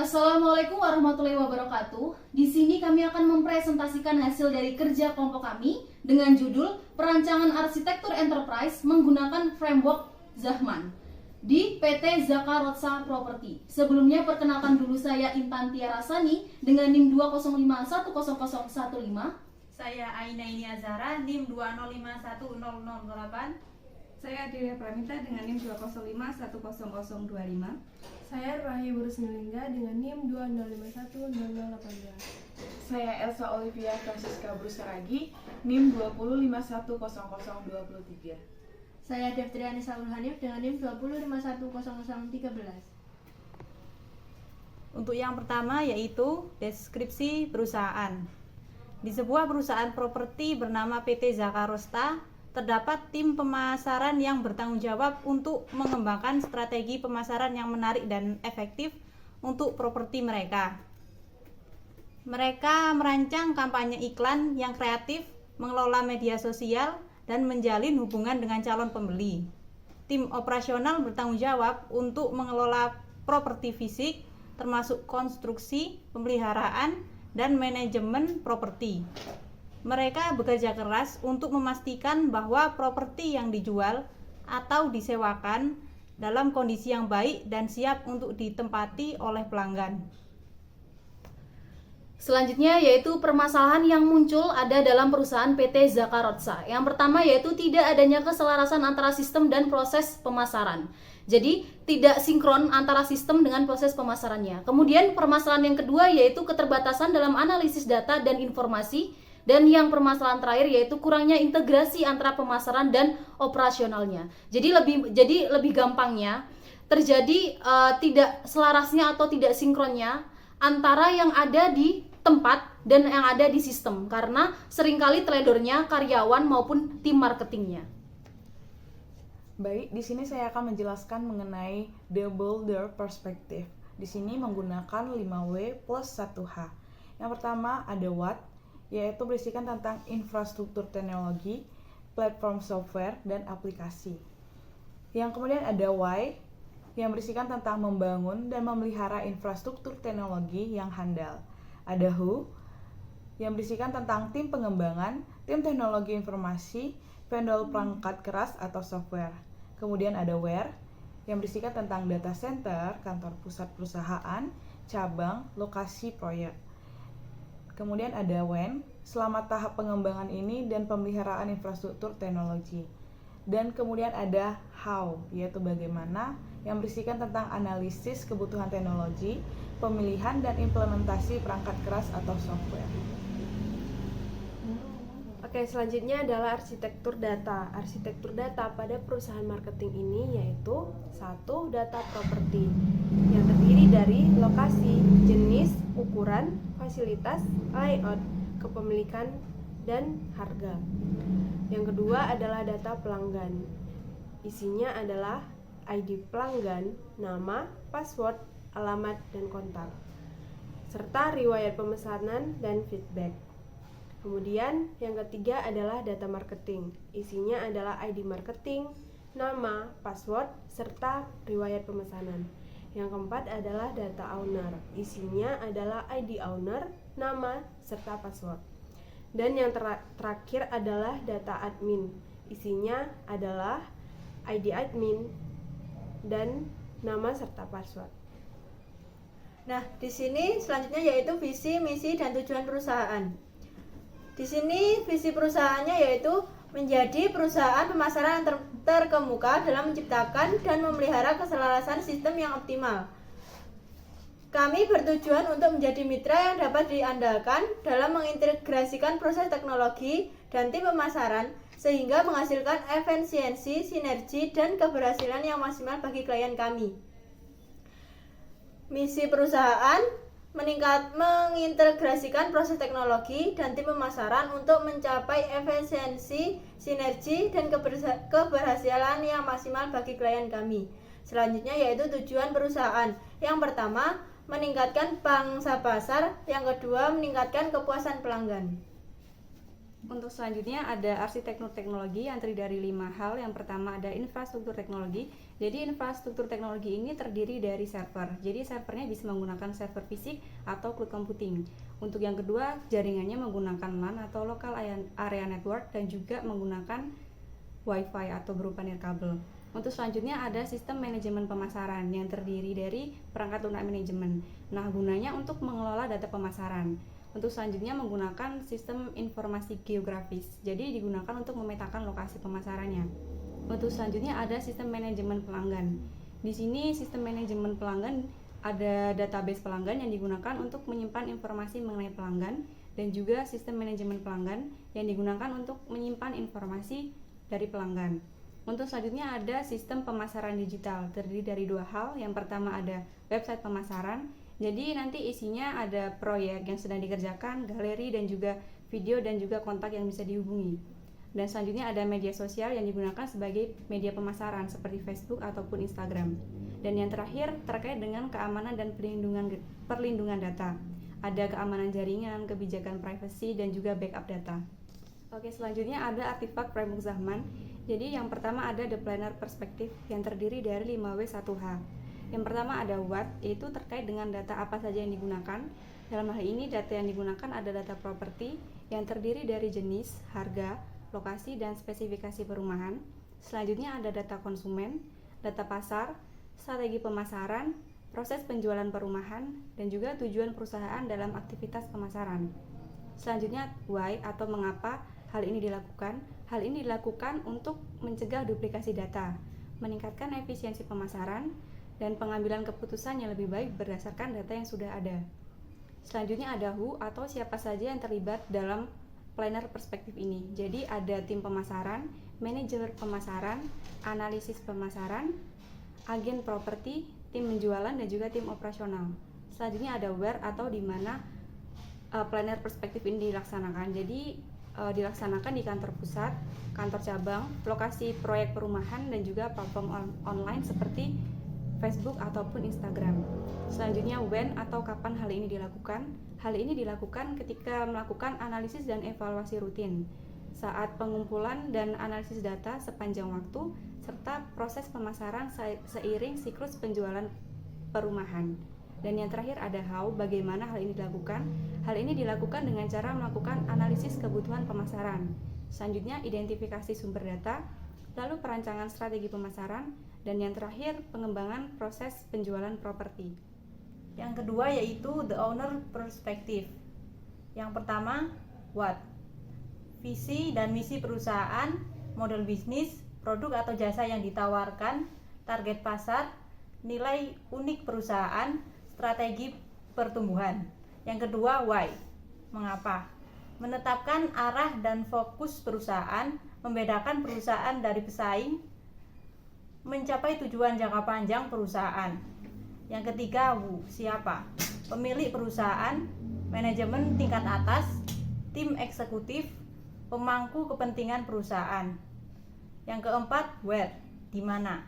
Assalamualaikum warahmatullahi wabarakatuh. Di sini kami akan mempresentasikan hasil dari kerja kelompok kami dengan judul Perancangan Arsitektur Enterprise menggunakan Framework Zahman di PT Zaka Rotsa Property. Sebelumnya perkenalkan dulu, saya Intan Tiara Sani dengan NIM 205100015. Saya Aina Azara, NIM 2051008. Saya Dewi Pramita dengan NIM 205100025. Saya Rahim Rusnilingga dengan NIM 205100018. Saya Elsa Olivia Francisca Brusaragi, NIM 205100023. Saya Devtriani Saul Hanif dengan NIM 205100013. Untuk yang pertama yaitu deskripsi perusahaan. Di sebuah perusahaan properti bernama PT Zaka Rosta, terdapat tim pemasaran yang bertanggung jawab untuk mengembangkan strategi pemasaran yang menarik dan efektif untuk properti mereka. Mereka merancang kampanye iklan yang kreatif, mengelola media sosial, dan menjalin hubungan dengan calon pembeli. Tim operasional bertanggung jawab untuk mengelola properti fisik, termasuk konstruksi, pemeliharaan, dan manajemen properti. Mereka bekerja keras untuk memastikan bahwa properti yang dijual atau disewakan dalam kondisi yang baik dan siap untuk ditempati oleh pelanggan. Selanjutnya yaitu permasalahan yang muncul ada dalam perusahaan PT Zaka Rotsa. Yang pertama yaitu tidak adanya keselarasan antara sistem dan proses pemasaran. Jadi tidak sinkron antara sistem dengan proses pemasarannya. Kemudian permasalahan yang kedua yaitu keterbatasan dalam analisis data dan informasi. Dan yang permasalahan terakhir yaitu kurangnya integrasi antara pemasaran dan operasionalnya. Jadi lebih gampangnya terjadi tidak selarasnya atau tidak sinkronnya antara yang ada di tempat dan yang ada di sistem, karena seringkali teledornya karyawan maupun tim marketingnya. Baik, di sini saya akan menjelaskan mengenai double door perspective. Di sini menggunakan 5W plus 1H. Yang pertama ada what, yaitu berisikan tentang infrastruktur teknologi, platform software, dan aplikasi. Yang kemudian ada why, yang berisikan tentang membangun dan memelihara infrastruktur teknologi yang handal. Ada who, yang berisikan tentang tim pengembangan, tim teknologi informasi, vendor perangkat keras atau software. Kemudian ada where, yang berisikan tentang data center, kantor pusat perusahaan, cabang, lokasi proyek. Kemudian ada when, selama tahap pengembangan ini dan pemeliharaan infrastruktur teknologi. Dan kemudian ada how, yaitu bagaimana, yang berisikan tentang analisis kebutuhan teknologi, pemilihan dan implementasi perangkat keras atau software. Oke, selanjutnya adalah arsitektur data. Arsitektur data pada perusahaan marketing ini yaitu 1. Data properti yang terdiri dari lokasi, jenis, ukuran, fasilitas, layout, kepemilikan, dan harga. Yang kedua adalah data pelanggan. Isinya adalah ID pelanggan, nama, password, alamat, dan kontak, serta riwayat pemesanan dan feedback. Kemudian yang ketiga adalah data marketing. Isinya adalah ID marketing, nama, password, serta riwayat pemesanan. Yang keempat adalah data owner. Isinya adalah ID owner, nama, serta password. Dan yang terakhir adalah data admin. Isinya adalah ID admin dan nama serta password. Nah, di sini selanjutnya yaitu visi, misi, dan tujuan perusahaan. Di sini visi perusahaannya yaitu menjadi perusahaan pemasaran yang terkemuka dalam menciptakan dan memelihara keselarasan sistem yang optimal. Kami bertujuan untuk menjadi mitra yang dapat diandalkan dalam mengintegrasikan proses teknologi dan tim pemasaran sehingga menghasilkan efisiensi, sinergi, dan keberhasilan yang maksimal bagi klien kami. Misi perusahaan mengintegrasikan proses teknologi dan tim pemasaran untuk mencapai efisiensi, sinergi, dan keberhasilan yang maksimal bagi klien kami. Selanjutnya yaitu tujuan perusahaan. Yang pertama, meningkatkan pangsa pasar. Yang kedua, meningkatkan kepuasan pelanggan. Untuk selanjutnya ada arsitektur teknologi yang terdiri dari 5 hal. Yang pertama ada infrastruktur teknologi. Jadi infrastruktur teknologi ini terdiri dari server. Jadi servernya bisa menggunakan server fisik atau cloud computing. Untuk yang kedua, jaringannya menggunakan LAN atau local area network dan juga menggunakan Wi-Fi atau berupa nirkabel. Untuk selanjutnya ada sistem manajemen pemasaran yang terdiri dari perangkat lunak manajemen. Nah, gunanya untuk mengelola data pemasaran. Untuk selanjutnya menggunakan sistem informasi geografis. Jadi digunakan untuk memetakan lokasi pemasarannya. Untuk selanjutnya ada sistem manajemen pelanggan. Di sini sistem manajemen pelanggan ada database pelanggan yang digunakan untuk menyimpan informasi mengenai pelanggan dan juga sistem manajemen pelanggan yang digunakan untuk menyimpan informasi dari pelanggan. Untuk selanjutnya ada sistem pemasaran digital, terdiri dari 2 hal. Yang pertama ada website pemasaran. Jadi nanti isinya ada proyek yang sedang dikerjakan, galeri dan juga video dan juga kontak yang bisa dihubungi. Dan selanjutnya ada media sosial yang digunakan sebagai media pemasaran seperti Facebook ataupun Instagram. Dan yang terakhir terkait dengan keamanan dan perlindungan data. Ada keamanan jaringan, kebijakan privacy dan juga backup data. Oke, selanjutnya ada artefak framework Zahman. Jadi yang pertama ada the planner perspective yang terdiri dari 5W1H. Yang pertama ada what, yaitu terkait dengan data apa saja yang digunakan. Dalam hal ini data yang digunakan ada data properti yang terdiri dari jenis, harga, lokasi, dan spesifikasi perumahan. Selanjutnya ada data konsumen, data pasar, strategi pemasaran, proses penjualan perumahan, dan juga tujuan perusahaan dalam aktivitas pemasaran. Selanjutnya why atau mengapa hal ini dilakukan. Hal ini dilakukan untuk mencegah duplikasi data, meningkatkan efisiensi pemasaran, dan pengambilan keputusan yang lebih baik berdasarkan data yang sudah ada. Selanjutnya ada who atau siapa saja yang terlibat dalam planner perspektif ini. Jadi ada tim pemasaran, manajer pemasaran, analisis pemasaran, agen properti, tim penjualan dan juga tim operasional. Selanjutnya ada where atau di mana planner perspektif ini dilaksanakan. Jadi dilaksanakan di kantor pusat, kantor cabang, lokasi proyek perumahan dan juga platform online seperti Facebook ataupun Instagram. Selanjutnya when atau kapan hal ini dilakukan. Hal ini dilakukan ketika melakukan analisis dan evaluasi rutin saat pengumpulan dan analisis data sepanjang waktu serta proses pemasaran seiring siklus penjualan perumahan. Dan yang terakhir ada how, bagaimana hal ini dilakukan. Hal ini dilakukan dengan cara melakukan analisis kebutuhan pemasaran. Selanjutnya identifikasi sumber data, lalu perancangan strategi pemasaran, dan yang terakhir pengembangan proses penjualan properti. Yang kedua yaitu the owner perspective. Yang pertama what, visi dan misi perusahaan, model bisnis, produk atau jasa yang ditawarkan, target pasar, nilai unik perusahaan, strategi pertumbuhan. Yang kedua why, mengapa, menetapkan arah dan fokus perusahaan, membedakan perusahaan dari pesaing, mencapai tujuan jangka panjang perusahaan. Yang ketiga who, siapa, pemilik perusahaan, manajemen tingkat atas, tim eksekutif, pemangku kepentingan perusahaan. Yang keempat where, di mana,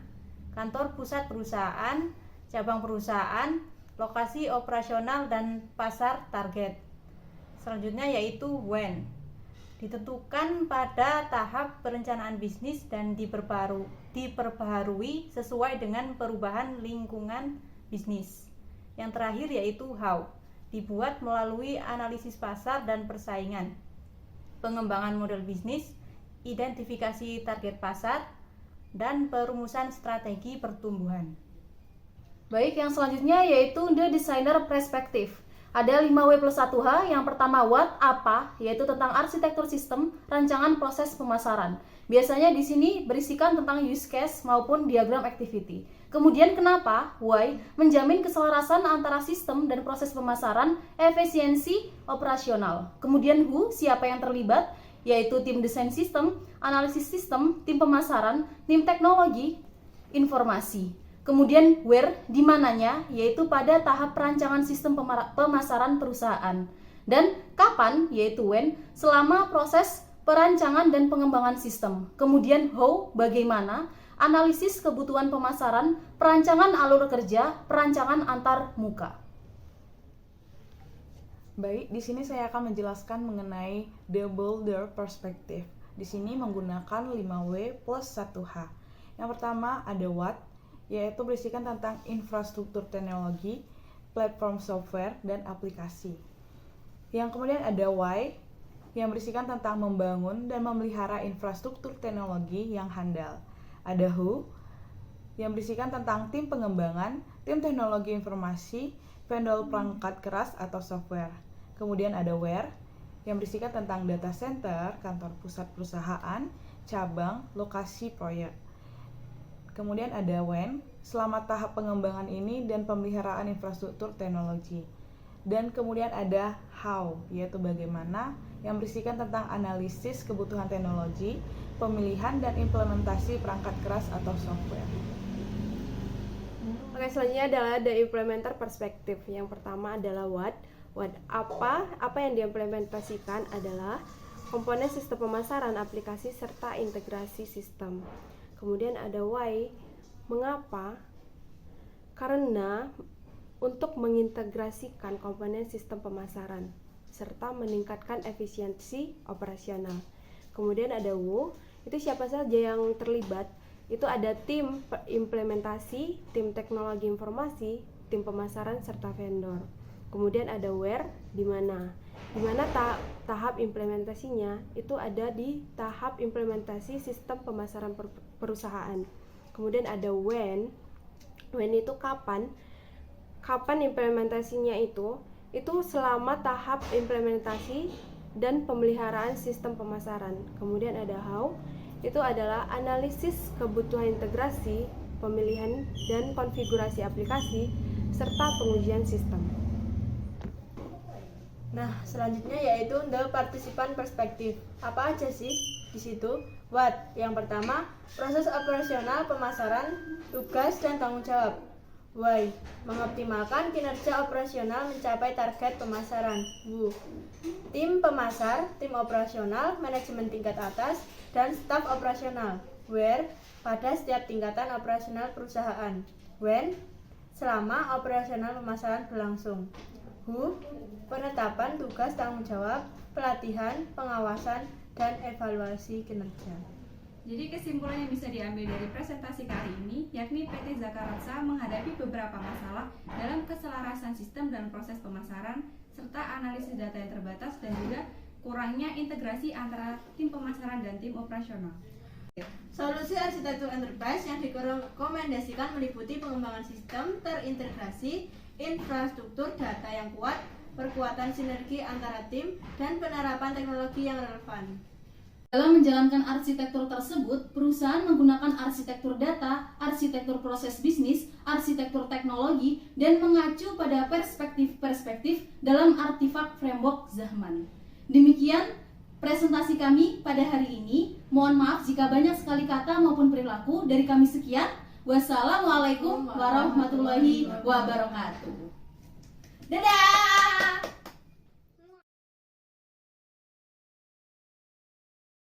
kantor pusat perusahaan, cabang perusahaan, lokasi operasional dan pasar target. Selanjutnya yaitu when, ditentukan pada tahap perencanaan bisnis dan diperbaharui sesuai dengan perubahan lingkungan bisnis. Yang terakhir yaitu how, dibuat melalui analisis pasar dan persaingan, pengembangan model bisnis, identifikasi target pasar, dan perumusan strategi pertumbuhan. Baik, yang selanjutnya yaitu the designer perspective. Ada 5W+1H. Yang pertama what, apa, yaitu tentang arsitektur sistem, rancangan proses pemasaran. Biasanya di sini berisikan tentang use case maupun diagram activity. Kemudian kenapa, why, menjamin keselarasan antara sistem dan proses pemasaran, efisiensi operasional. Kemudian who, siapa yang terlibat, yaitu tim desain sistem, analisis sistem, tim pemasaran, tim teknologi, informasi. Kemudian where, di mananya, yaitu pada tahap perancangan sistem pemasaran perusahaan. Dan kapan, yaitu when, selama proses perancangan dan pengembangan sistem. Kemudian how, bagaimana, analisis kebutuhan pemasaran, perancangan alur kerja, perancangan antar muka. Baik, di sini saya akan menjelaskan mengenai double door perspective. Di sini menggunakan 5W plus 1H. Yang pertama ada what, yaitu berisikan tentang infrastruktur teknologi, platform software, dan aplikasi. Yang kemudian ada why, yang berisikan tentang membangun dan memelihara infrastruktur teknologi yang handal. Ada who, yang berisikan tentang tim pengembangan, tim teknologi informasi, vendor perangkat keras atau software. Kemudian ada where, yang berisikan tentang data center, kantor pusat perusahaan, cabang, lokasi proyek. Kemudian ada when, selama tahap pengembangan ini dan pemeliharaan infrastruktur teknologi. Dan kemudian ada how, yaitu bagaimana, yang berisikan tentang analisis kebutuhan teknologi, pemilihan dan implementasi perangkat keras atau software. Oke, selanjutnya adalah the implementer perspective. Yang pertama adalah what apa yang diimplementasikan adalah komponen sistem pemasaran, aplikasi serta integrasi sistem. Kemudian ada why, mengapa? Karena untuk mengintegrasikan komponen sistem pemasaran serta meningkatkan efisiensi operasional. Kemudian ada who, itu siapa saja yang terlibat? Itu ada tim implementasi, tim teknologi informasi, tim pemasaran serta vendor. Kemudian ada where, di mana tahap implementasinya itu ada di tahap implementasi sistem pemasaran perusahaan. Kemudian ada when itu kapan implementasinya itu selama tahap implementasi dan pemeliharaan sistem pemasaran. Kemudian ada how, itu adalah analisis kebutuhan integrasi, pemilihan dan konfigurasi aplikasi serta pengujian sistem. Nah, selanjutnya yaitu the participant perspective. Apa aja sih di situ? What? Yang pertama, proses operasional pemasaran, tugas dan tanggung jawab. Why? Mengoptimalkan kinerja operasional mencapai target pemasaran. Who? Tim pemasar, tim operasional, manajemen tingkat atas, dan staf operasional. Where? Pada setiap tingkatan operasional perusahaan. When? Selama operasional pemasaran berlangsung. Who? Penetapan tugas tanggung jawab, pelatihan, pengawasan, dan evaluasi kinerja. Jadi kesimpulan yang bisa diambil dari presentasi kali ini yakni PT Zakaratsa menghadapi beberapa masalah dalam keselarasan sistem dan proses pemasaran serta analisis data yang terbatas dan juga kurangnya integrasi antara tim pemasaran dan tim operasional. Solusi arsitektur enterprise yang direkomendasikan meliputi pengembangan sistem terintegrasi, infrastruktur data yang kuat, perkuatan sinergi antara tim, dan penerapan teknologi yang relevan. Dalam menjalankan arsitektur tersebut, perusahaan menggunakan arsitektur data, arsitektur proses bisnis, arsitektur teknologi, dan mengacu pada perspektif-perspektif dalam artifak framework Zahman. Demikian presentasi kami pada hari ini. Mohon maaf jika banyak sekali kata maupun perilaku dari kami. Sekian. Wassalamualaikum warahmatullahi wabarakatuh. Dadah!